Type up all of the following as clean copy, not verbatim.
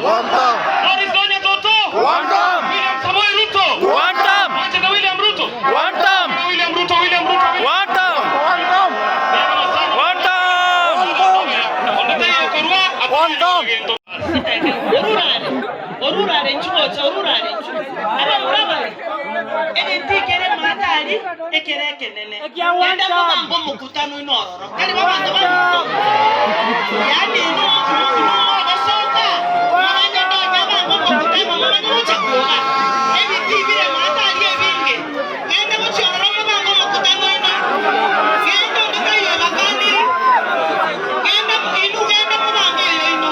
Wantam. Boris Donya Toto. Wantam. William Samoei Ruto. Wantam. Wantam William Ruto. Wantam. William Ruto. William Ruto. Wantam. Wantam. Wantam. Orurare nchuocho orurare aba muraba ene tikere matari ekere kenene enda mugambo mukutano inororo kali babantu bamuko yani no basoka mwana Donya bambo mukutano mwana muchakuka ebi tibire matari ebinge enda muchororo mugambo mukutano ino enda ndikayo bakani enda inu enda mugambo ino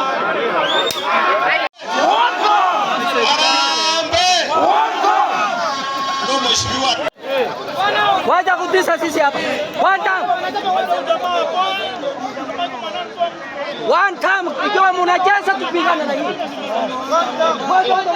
Wacha kutisa sisi hapa. Wantam. Wantam, ikiwa mnacheza tupigane na hii. Wantam.